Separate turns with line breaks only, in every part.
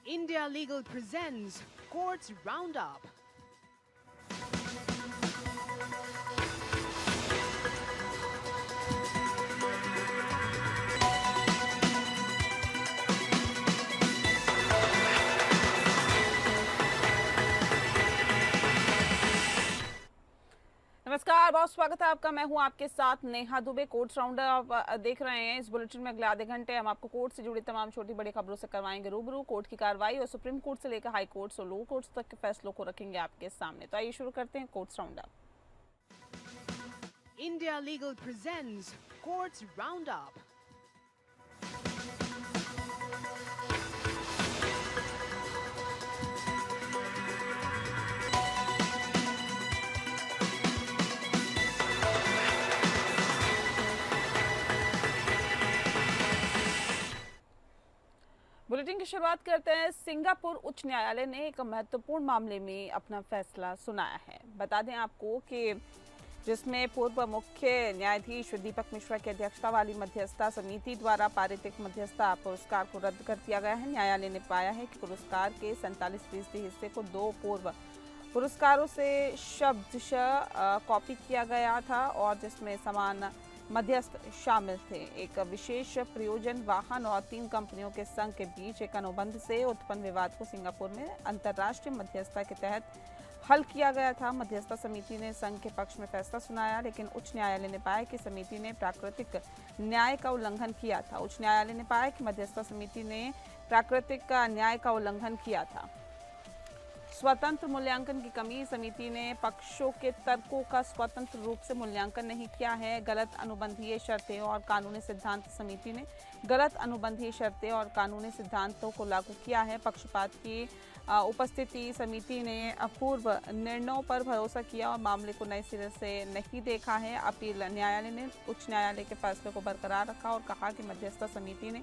India Legal presents Courts Roundup.
नमस्कार, बहुत स्वागत है आपका। मैं हूं आपके साथ नेहा दुबे। कोर्ट्स राउंडर आप देख रहे हैं। इस बुलेटिन में अगले आधे घंटे हम आपको कोर्ट से जुड़ी तमाम छोटी बड़ी खबरों से करवाएंगे रूबरू। कोर्ट की कार्रवाई और सुप्रीम कोर्ट से लेकर हाई कोर्ट्स और लोअर कोर्ट्स तक के फैसलों को रखेंगे आपके सामने। तो आइए शुरू करते हैं courts rounder.
India Legal presents Courts Roundup.
Bulletin की शुरुआत करते हैं। सिंगापुर उच्च न्यायालय ने एक महत्वपूर्ण मामले में अपना फैसला सुनाया है। बता दें आपको कि जिसमें पूर्व मुख्य न्यायाधीश दीपक मिश्रा की अध्यक्षता वाली मध्यस्थता समिति द्वारा पारित एक मध्यस्थता पुरस्कार को रद्द कर दिया गया है। न्यायालय ने पाया है कि पुरस्कार के 47% हिस्से को दो पूर्व पुरस्कारों से शब्दशः कॉपी किया गया था और जिसमें समान मध्यस्थ शामिल थे। एक विशेष प्रयोजन वाहन और 3 कंपनियों के संघ के बीच एक अनुबंध से उत्पन्न विवाद को सिंगापुर में अंतर्राष्ट्रीय मध्यस्थता के तहत हल किया गया था। मध्यस्थता समिति ने संघ के पक्ष में फैसला सुनाया, लेकिन उच्च न्यायालय ने पाया कि समिति ने प्राकृतिक न्याय का उल्लंघन किया था। उच्च न्यायालय ने पाया कि मध्यस्थता समिति ने प्राकृतिक न्याय का उल्लंघन किया था। स्वतंत्र मूल्यांकन की कमी। समिति ने पक्षों के तर्कों का स्वतंत्र रूप से मूल्यांकन नहीं किया है। गलत अनुबंधीय शर्तें और कानूनी सिद्धांत। समिति ने गलत अनुबंधीय शर्तें और कानूनी सिद्धांतों को लागू किया है। पक्षपात की उपस्थिति। समिति ने पूर्व निर्णयों पर भरोसा किया और मामले को नए सिरे से नहीं देखा है। अपील न्यायालय ने उच्च न्यायालय के फैसले को बरकरार रखा और कहा कि मध्यस्थता समिति ने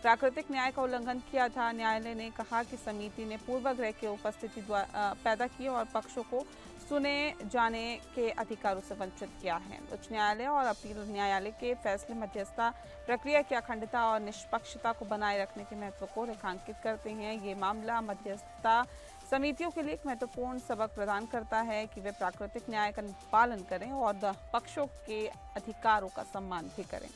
प्राकृतिक न्याय का उल्लंघन किया था। न्यायालय ने कहा कि समिति ने पूर्वाग्रह की उपस्थिति पैदा की और पक्षों को सुने जाने के अधिकारों से वंचित किया है। उच्च न्यायालय और अपील न्यायालय के फैसले मध्यस्थता प्रक्रिया की अखंडता और निष्पक्षता को बनाए रखने के महत्व को रेखांकित करते हैं। ये मामला मध्यस्थता समितियों के लिए एक महत्वपूर्ण सबक प्रदान करता है कि वे प्राकृतिक न्याय का पालन करें और पक्षों के अधिकारों का सम्मान भी करें।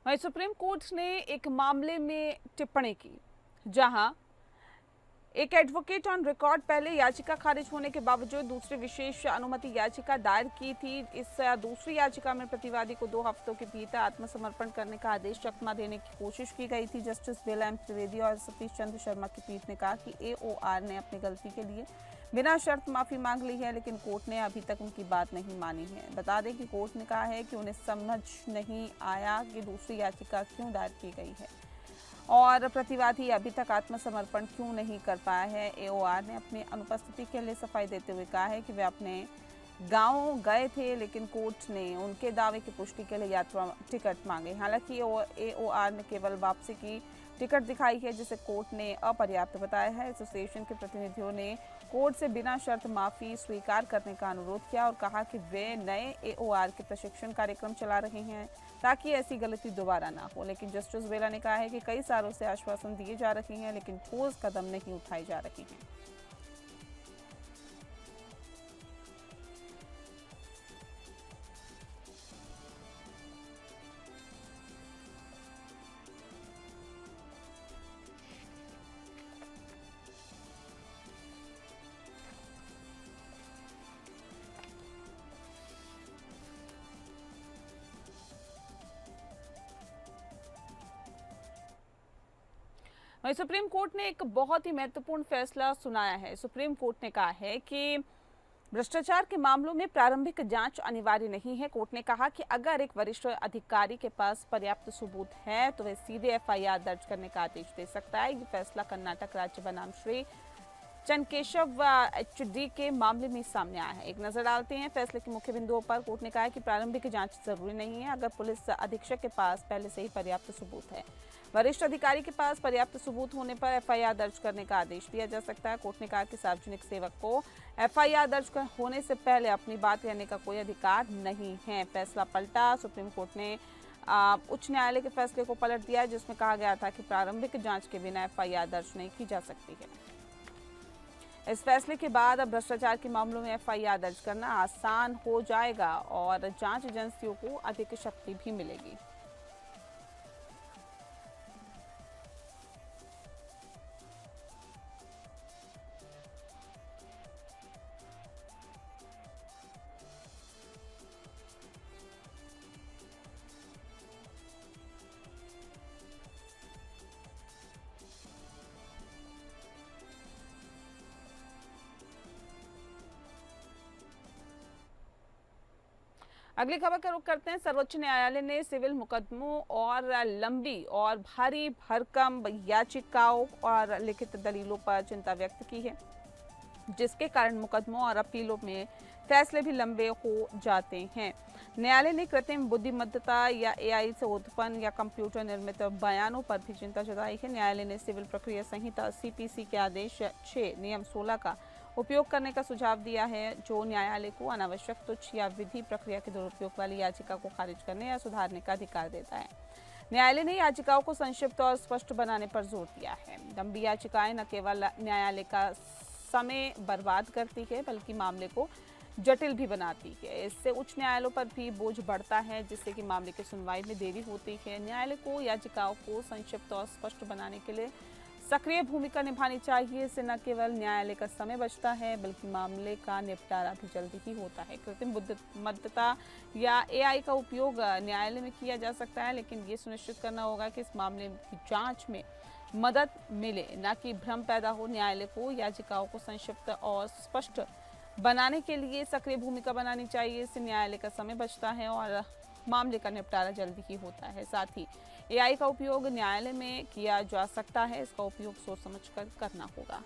वहीं सुप्रीम कोर्ट ने एक मामले में टिप्पणी की, जहां एक एडवोकेट ऑन रिकॉर्ड पहले याचिका खारिज होने के बावजूद दूसरी विशेष अनुमति याचिका दायर की थी। इस दूसरी याचिका में प्रतिवादी को 2 हफ्तों के भीतर आत्मसमर्पण करने का आदेश चकमा देने की कोशिश की गई थी। जस्टिस बेला एम त्रिवेदी और सतीश चंद्र शर्मा की पीठ ने कहा कि एओआर ने अपनी गलती के लिए बिना शर्त माफी मांग ली है, लेकिन कोर्ट ने अभी तक उनकी बात नहीं मानी है। बता दें कि कोर्ट ने कहा है कि उन्हें समझ नहीं आया कि दूसरी याचिका क्यों दायर की गई है और प्रतिवादी अभी तक आत्मसमर्पण क्यों नहीं कर पाया है। एओआर ने अपनी अनुपस्थिति के लिए सफाई देते हुए कहा है कि वे अपने गांव गए थे, लेकिन कोर्ट ने उनके दावे की पुष्टि के लिए यात्रा टिकट मांगे। हालांकि एओआर ने केवल वापसी की टिकट दिखाई है, जिसे कोर्ट ने अपर्याप्त बताया है। एसोसिएशन के प्रतिनिधियों ने कोर्ट से बिना शर्त माफी स्वीकार करने का अनुरोध किया और कहा कि वे नए एओआर के प्रशिक्षण कार्यक्रम चला रहे हैं ताकि ऐसी गलती दोबारा ना हो। लेकिन जस्टिस बेला ने कहा है कि कई सालों से आश्वासन दिए जा रहे हैं, लेकिन ठोस कदम नहीं उठाए जा रहे हैं। वहीं सुप्रीम कोर्ट ने एक बहुत ही महत्वपूर्ण फैसला सुनाया है। सुप्रीम कोर्ट ने कहा है कि भ्रष्टाचार के मामलों में प्रारंभिक जांच अनिवार्य नहीं है। कोर्ट ने कहा कि अगर एक वरिष्ठ अधिकारी के पास पर्याप्त सबूत है तो वह सीधे एफआईआर दर्ज करने का आदेश दे सकता है। ये फैसला कर्नाटक राज्य बनाम श्री चनकेशव एचडी के मामले में सामने आया है। एक नजर डालते हैं फैसले के मुख्य बिंदुओं पर। कोर्ट ने कहा है कि प्रारंभिक जांच जरूरी नहीं है अगर पुलिस अधीक्षक के पास पहले से ही पर्याप्त सबूत है। वरिष्ठ अधिकारी के पास पर्याप्त सबूत होने पर एफआईआर दर्ज करने का आदेश दिया जा सकता है। कोर्ट ने कहा कि सार्वजनिक सेवक को एफआईआर दर्ज होने से पहले अपनी बात कहने का कोई अधिकार नहीं है। फैसला पलटा। सुप्रीम कोर्ट ने उच्च न्यायालय के फैसले को पलट दिया जिसमें कहा गया था कि प्रारंभिक जांच के बिना एफआईआर दर्ज नहीं की जा सकती है। इस फैसले के बाद अब भ्रष्टाचार के मामलों में एफआईआर दर्ज करना आसान हो जाएगा और जांच एजेंसियों को अधिक शक्ति भी मिलेगी। अगली खबर का रुख करते हैं। सर्वोच्च न्यायालय ने सिविल मुकदमों और लंबी और भारी भरकम याचिकाओं और लिखित दलीलों पर चिंता व्यक्त की है, जिसके कारण मुकदमों और अपीलों में फैसले भी लंबे हो जाते हैं। न्यायालय ने कृत्रिम बुद्धिमत्ता या एआई से उत्पन्न या कंप्यूटर निर्मित बयानों पर भी चिंता जताई है। न्यायालय ने सिविल प्रक्रिया संहिता सीपीसी के आदेश 6 नियम 16 का उपयोग करने का सुझाव दिया है, जो न्यायालय को अनावश्यक तुच्छ या विधि प्रक्रिया के दुरुपयोग वाली याचिका को खारिज करने या सुधारने का अधिकार देता है। न्यायालय ने याचिकाओं को संक्षिप्त और स्पष्ट बनाने पर जोर दिया है। लंबी याचिकाएं न केवल न्यायालय का समय बर्बाद करती है बल्कि मामले को जटिल भी बनाती है। इससे उच्च न्यायालयों पर भी बोझ बढ़ता है, जिससे कि मामले की सुनवाई में देरी होती है। न्यायालय को याचिकाओं को संक्षिप्त और स्पष्ट बनाने के लिए सक्रिय भूमिका निभानी चाहिए। इससे न केवल न्यायालय का समय बचता है बल्कि मामले का निपटारा भी जल्दी ही होता है। कृत्रिम बुद्धिमत्ता या एआई का उपयोग न्यायालय में किया जा सकता है, लेकिन ये सुनिश्चित करना होगा कि इस मामले की जांच में मदद मिले, न कि भ्रम पैदा हो। न्यायालय को याचिकाओं को संक्षिप्त और स्पष्ट बनाने के लिए सक्रिय भूमिका बनानी चाहिए। इससे न्यायालय का समय बचता है और मामले का निपटारा जल्दी ही होता है। साथ ही एआई का उपयोग न्यायालय में किया जा सकता है, इसका उपयोग सोच समझकर करना होगा।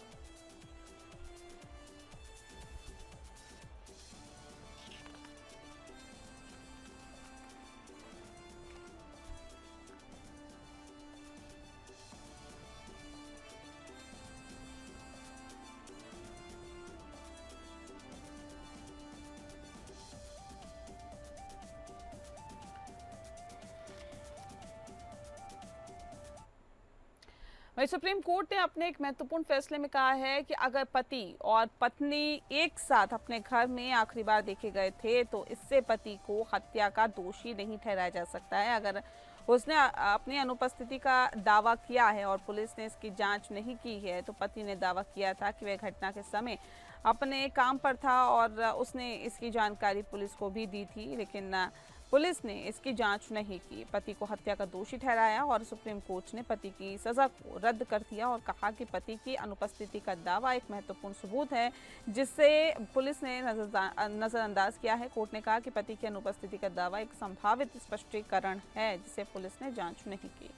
वहीं सुप्रीम कोर्ट ने अपने एक महत्वपूर्ण फैसले में कहा है कि अगर पति और पत्नी एक साथ अपने घर में आखिरी बार देखे गए थे तो इससे पति को हत्या का दोषी नहीं ठहराया जा सकता है। अगर उसने अपनी अनुपस्थिति का दावा किया है और पुलिस ने इसकी जांच नहीं की है, तो पति ने दावा किया था कि वह घटना के समय अपने काम पर था और उसने इसकी जानकारी पुलिस को भी दी थी, लेकिन पुलिस ने इसकी जांच नहीं की। पति को हत्या का दोषी ठहराया और सुप्रीम कोर्ट ने पति की सजा को रद्द कर दिया और कहा कि पति की अनुपस्थिति का दावा एक महत्वपूर्ण सबूत है जिससे पुलिस ने नजरअंदाज किया है। कोर्ट ने कहा कि पति की अनुपस्थिति का दावा एक संभावित स्पष्टीकरण है जिसे पुलिस ने जांच नहीं की।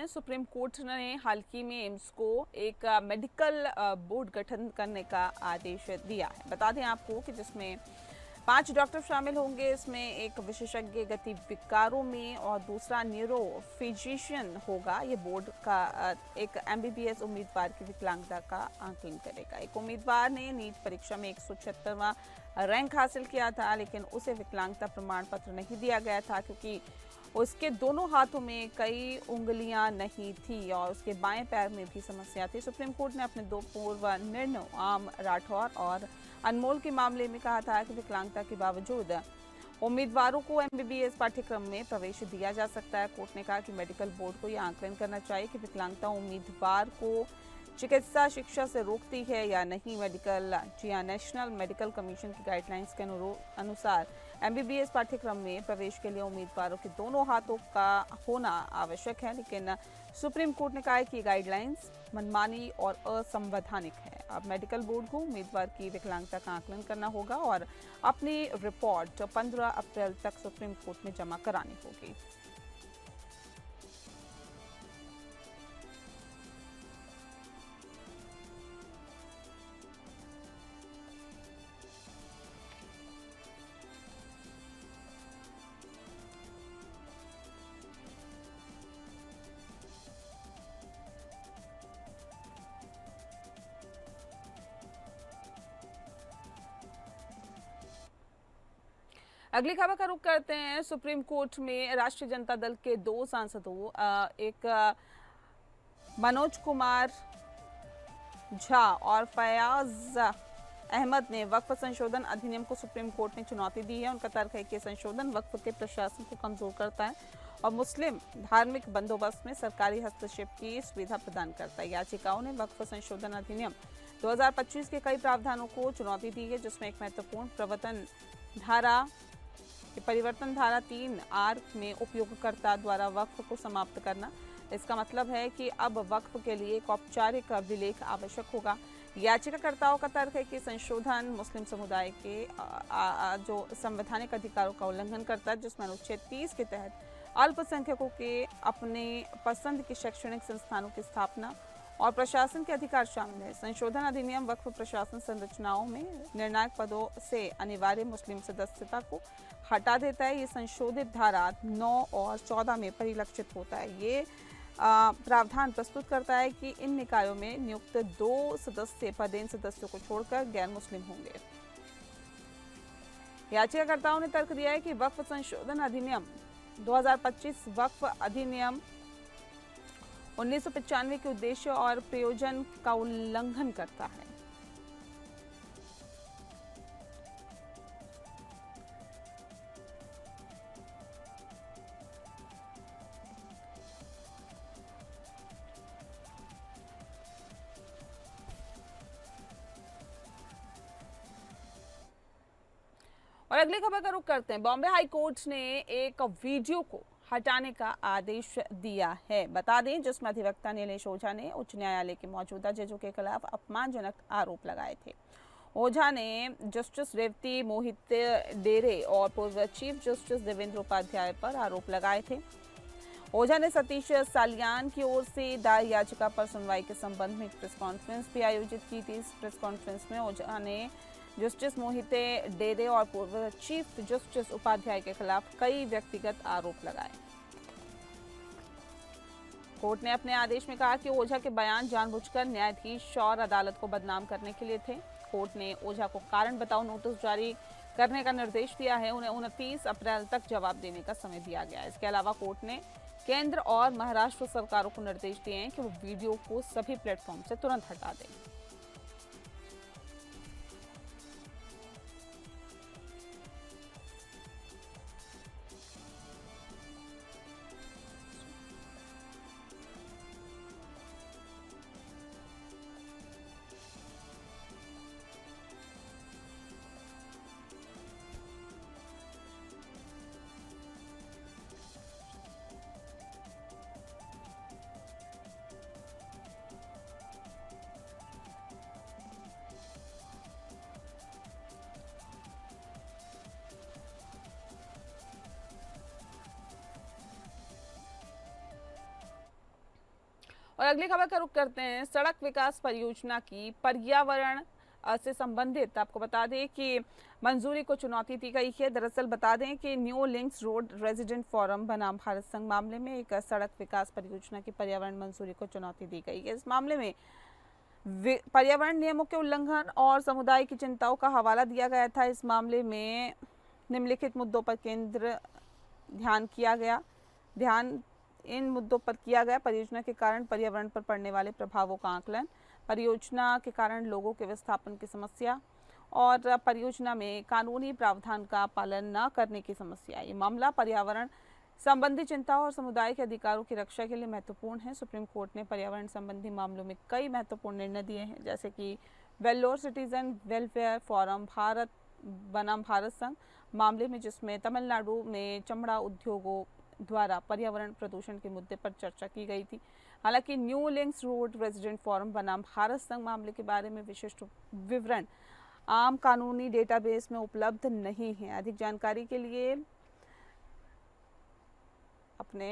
सुप्रीम कोर्ट ने हाल ही में एम्स को एक मेडिकल बोर्ड गठन करने का आदेश दिया है। बता दें आपको कि जिसमें 5 डॉक्टर शामिल होंगे। इसमें एक विशेषज्ञ गति विकारों में और दूसरा न्यूरो फिजिशियन होगा। ये बोर्ड का एक एमबीबीएस उम्मीदवार की विकलांगता का आकलन करेगा। एक उम्मीदवार ने नीट परीक्षा में 176वां रैंक हासिल किया था, लेकिन उसे विकलांगता प्रमाण पत्र नहीं दिया गया था क्योंकि उसके दोनों हाथों में कई उंगलियां नहीं थी और उसके बाएं पैर में भी समस्या थी। सुप्रीम कोर्ट ने अपने 2 पूर्व निर्णयों आम राठौर और अनमोल के मामले में कहा था कि विकलांगता के बावजूद उम्मीदवारों को एमबीबीएस पाठ्यक्रम में प्रवेश दिया जा सकता है। कोर्ट ने कहा कि मेडिकल बोर्ड को यह आकलन करना चाहिए कि विकलांगता उम्मीदवार को चिकित्सा शिक्षा से रोकती है या नहीं। नेशनल मेडिकल कमीशन की गाइडलाइंस के अनुसार MBBS पाठ्यक्रम में प्रवेश के लिए उम्मीदवारों के दोनों हाथों का होना आवश्यक है, लेकिन सुप्रीम कोर्ट ने कहा है कि ये गाइडलाइंस मनमानी और असंवैधानिक है। अब मेडिकल बोर्ड को उम्मीदवार की विकलांगता का आकलन करना होगा और अपनी रिपोर्ट 15 अप्रैल तक सुप्रीम कोर्ट में जमा करानी होगी। अगली खबर का रुख करते हैं। सुप्रीम कोर्ट में राष्ट्रीय जनता दल के 2 सांसदों एक मनोज कुमार झा और फयाज अहमद ने वक्फ संशोधन अधिनियम को सुप्रीम कोर्ट में चुनौती दी है। उनका तर्क है कि संशोधन वक्फ के प्रशासन को कमजोर करता है और मुस्लिम धार्मिक बंदोबस्त में सरकारी हस्तक्षेप की सुविधा प्रदान करता है। याचिकाओं ने वक्फ संशोधन अधिनियम 2025 के कई प्रावधानों को चुनौती दी है, जिसमें एक महत्वपूर्ण परिवर्तन धारा 3R में उपयोगकर्ता द्वारा वक्फ को समाप्त करना। इसका मतलब है कि अब वक्फ के लिए एक औपचारिक अभिलेख आवश्यक होगा। याचिकाकर्ताओं का तर्क है कि संशोधन मुस्लिम समुदाय के जो संवैधानिक अधिकारों का उल्लंघन करता है, जिसमें अनुच्छेद 30 के तहत अल्पसंख्यकों के अपने पसंद के शैक्षणिक संस्थानों की स्थापना और प्रशासन के अधिकार शामिल है। संशोधन अधिनियम वक्फ प्रशासन संरचनाओं में निर्णायक पदों से अनिवार्य मुस्लिम सदस्यता को हटा देता है। ये संशोधित धारा 9 और 14 में परिलक्षित होता है। ये प्रावधान प्रस्तुत करता है कि इन निकायों में नियुक्त 2 सदस्य पदेन सदस्यों को छोड़कर गैर मुस्लिम होंगे। याचिकाकर्ताओं ने तर्क दिया है कि वक्फ संशोधन अधिनियम 2025 वक्फ अधिनियम 1995 के उद्देश्य और प्रयोजन का उल्लंघन करता है। और अगली खबर का रुख करते हैं। बॉम्बे हाई कोर्ट ने एक वीडियो को हटाने का आदेश दिया है। बता दें, जिसमें अधिवक्ता नीलेश ओझा ने उच्च न्यायालय के मौजूदा जजों के खिलाफ अपमानजनक आरोप लगाए थे। ओझा ने जस्टिस रेवती मोहिते डेरे और पूर्व चीफ जस्टिस देवेंद्र उपाध्याय पर आरोप लगाए थे। ओझा ने सतीश सालियान की ओर से दायर याचिका पर सुनवाई के संबंध में एक प्रेस कॉन्फ्रेंस भी आयोजित की थी। इस प्रेस कॉन्फ्रेंस में ओझा ने जस्टिस मोहिते डेरे और पूर्व चीफ जस्टिस उपाध्याय के खिलाफ कई व्यक्तिगत आरोप लगाए। कोर्ट ने अपने आदेश में कहा कि ओझा के बयान जानबूझकर न्यायाधीश और अदालत को बदनाम करने के लिए थे। कोर्ट ने ओझा को कारण बताओ नोटिस जारी करने का निर्देश दिया है। उन्हें 29 अप्रैल तक जवाब देने का समय दिया गया है। इसके अलावा कोर्ट ने केंद्र और महाराष्ट्र सरकारों को निर्देश दिए हैं कि वो वीडियो को सभी प्लेटफॉर्म से तुरंत हटा दें। और अगली खबर का रुख करते हैं। सड़क विकास परियोजना की पर्यावरण से संबंधित आपको बता दें कि मंजूरी को चुनौती दी गई है। दरअसल बता दें कि new links road resident forum बनाम भारत संघ मामले में एक सड़क विकास परियोजना की पर्यावरण मंजूरी को चुनौती दी गई है। इस मामले में पर्यावरण नियमों के उल्लंघन और समुदाय की चिंताओं का हवाला दिया गया था। इस मामले में निम्नलिखित मुद्दों पर इन मुद्दों पर किया गया। परियोजना के कारण पर्यावरण पर पड़ने वाले प्रभावों का आकलन, परियोजना के कारण लोगों के विस्थापन की समस्या और परियोजना में कानूनी प्रावधान का पालन न करने की समस्या। ये मामला पर्यावरण संबंधी चिंता और समुदाय के अधिकारों की रक्षा के लिए महत्वपूर्ण है। सुप्रीम कोर्ट ने पर्यावरण संबंधी मामलों में कई महत्वपूर्ण निर्णय दिए हैं, जैसे कि Vellore citizen welfare forum Bharat बनाम भारत संघ मामले में, जिसमें तमिलनाडु में चमड़ा उद्योगों द्वारा पर्यावरण प्रदूषण के मुद्दे पर चर्चा की गई थी। हालांकि new links road resident forum बनाम भारत संघ मामले के बारे में विशिष्ट विवरण आम कानूनी डेटाबेस में उपलब्ध नहीं है। अधिक जानकारी के लिए अपने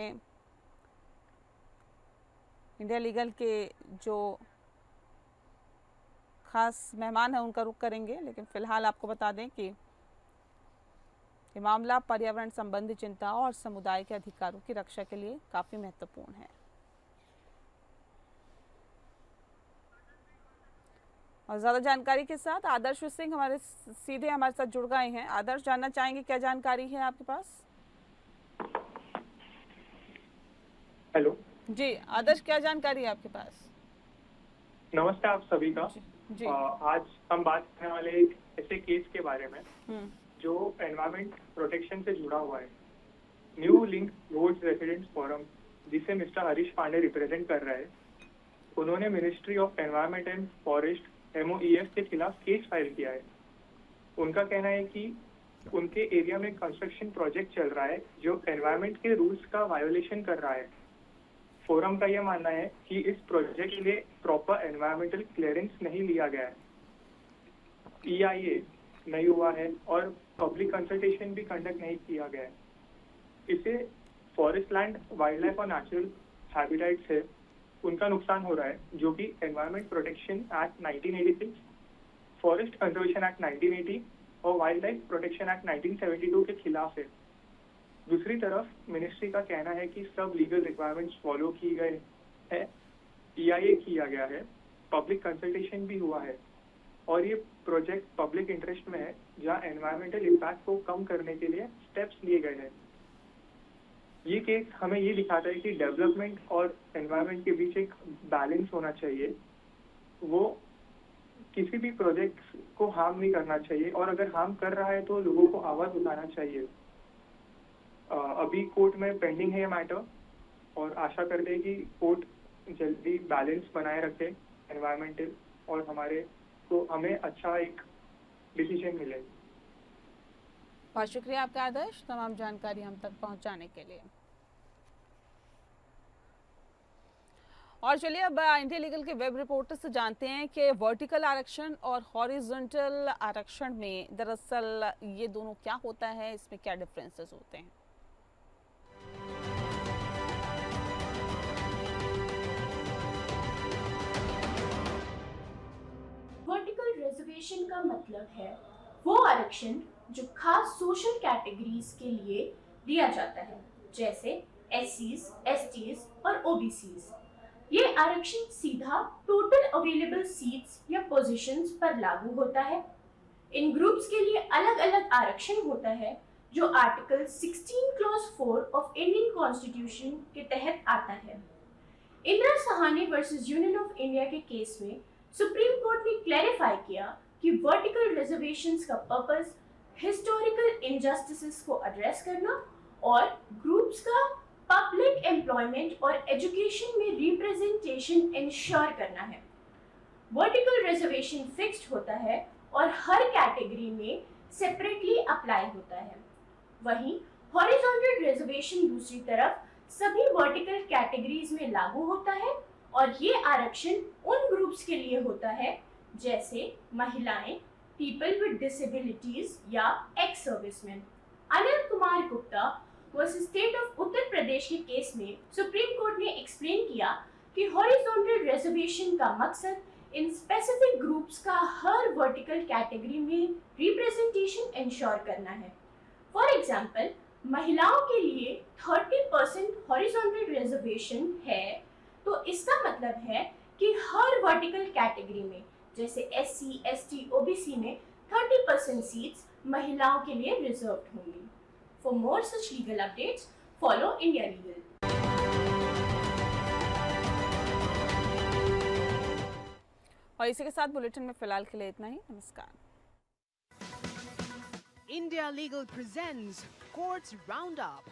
इंडिया लीगल के जो खास मेहमान हैं उनका रुख करेंगे, लेकिन फिलहाल आपको बता दें कि ये मामला पर्यावरण संबंधी चिंता और समुदाय के अधिकारों की रक्षा के लिए काफी महत्वपूर्ण है। और ज्यादा जानकारी के साथ आदर्श सिंह हमारे साथ जुड़ गए हैं। आदर्श, जानना चाहेंगे क्या जानकारी है आपके पास?
हेलो
जी आदर्श, क्या जानकारी है आपके पास?
नमस्ते आप सभी का।
जी।
आज हम बात करने वाले एक ऐसे केस के बारे में जो एनवायरमेंट प्रोटेक्शन से जुड़ा हुआ है। New link roads residents forum, जिसे मिस्टर हरीश पांडे रिप्रेजेंट कर रहे हैं, उन्होंने ministry of environment and forest MOEF के खिलाफ केस फाइल किया है। उनका कहना है कि उनके एरिया में कंस्ट्रक्शन प्रोजेक्ट चल रहा है जो एनवायरमेंट के रूल्स का वायोलेशन कर रहा है। फोरम का यह मानना है कि इस प्रोजेक्ट के लिए प्रॉपर एनवायरमेंटल क्लियरेंस नहीं लिया गया है, EIA नहीं हुआ है और पब्लिक कंसल्टेशन भी कंडक्ट नहीं किया गया है। इससे फॉरेस्ट लैंड, वाइल्ड लाइफ और नेचुरल हैबिटेट्स है उनका नुकसान हो रहा है, जो कि environment protection act 1986, forest conservation act 1980 और वाइल्ड लाइफ प्रोटेक्शन एक्ट 1972 के खिलाफ है। दूसरी तरफ मिनिस्ट्री का कहना है कि सब लीगल रिक्वायरमेंट्स फॉलो किए गए हैं, EIA किया गया है, पब्लिक कंसल्टेशन भी हुआ है और ये प्रोजेक्ट पब्लिक इंटरेस्ट में है, जहां एनवायरमेंटल इम्पैक्ट को कम करने के लिए स्टेप्स लिए गए हैं। ये केस हमें ये दिखाता है कि डेवलपमेंट और एनवायरमेंट के बीच एक बैलेंस होना चाहिए। वो किसी भी प्रोजेक्ट को हार्म नहीं करना चाहिए और अगर हार्म कर रहा है तो लोगों को आवाज उठाना चाहिए। अभी कोर्ट में पेंडिंग है ये मैटर और आशा करते हैं कि कोर्ट जल्दी बैलेंस बनाए रखे एनवायरमेंटल और हमें अच्छा एक डिसीजन मिले।
बहुत शुक्रिया आपका आदर्श, तमाम जानकारी हम तक पहुंचाने के लिए। और चलिए अब इंडिया लीगल के वेब रिपोर्टर से जानते हैं कि वर्टिकल आरक्षण और हॉरिजॉन्टल आरक्षण में दरअसल ये दोनों क्या होता है, इसमें क्या डिफरेंसेस होते हैं।
वर्टिकल रिजर्वेशन का मतलब है वो आरक्षण जो खास सोशल कैटेगरीज के लिए दिया जाता है, जैसे SCs, STs और OBCs। ये आरक्षण सीधा टोटल अवेलेबल सीट्स या पोजीशंस पर लागू होता है। इन ग्रुप्स के लिए अलग अलग आरक्षण होता है जो article 16 clause 4 of Indian constitution के तहत आता है। Indira Sahani versus union of India के केस में सुप्रीम कोर्ट ने क्लैरिफाई किया कि वर्टिकल रिजर्वेशंस का पर्पस हिस्टोरिकल इनजस्टिसेस को एड्रेस करना और ग्रुप्स का पब्लिक एम्प्लॉयमेंट और एजुकेशन में रिप्रेजेंटेशन इंश्योर करना है। वर्टिकल रिजर्वेशन फिक्स्ड होता है और हर कैटेगरी में सेपरेटली अप्लाई होता है। वहीं हॉरिजॉन्टल रिजर्वेशन दूसरी तरफ सभी वर्टिकल कैटेगरीज में लागू होता है और ये आरक्षण उन ग्रुप्स के लिए होता है जैसे महिलाएं, पीपल विद डिसेबिलिटीज या ex serviceman. Anil Kumar Gupta versus state of Uttar Pradesh के केस में सुप्रीम कोर्ट ने एक्सप्लेन किया कि हॉरिजॉन्टल रिजर्वेशन का मकसद इन स्पेसिफिक ग्रुप्स का हर वर्टिकल कैटेगरी में रिप्रेजेंटेशन इंश्योर करना है। फॉर एग्जाम्पल, महिलाओं के लिए 30% हॉरिजॉन्टल रिजर्वेशन है, तो इसका मतलब है कि हर वर्टिकल कैटेगरी में जैसे SC, ST, OBC में 30% सीट्स महिलाओं के लिए रिजर्व्ड होंगी। For more such legal updates, follow India Legal.
और इसी के साथ बुलेटिन में फिलहाल के लिए इतना ही। नमस्कार।
India Legal presents Courts Roundup.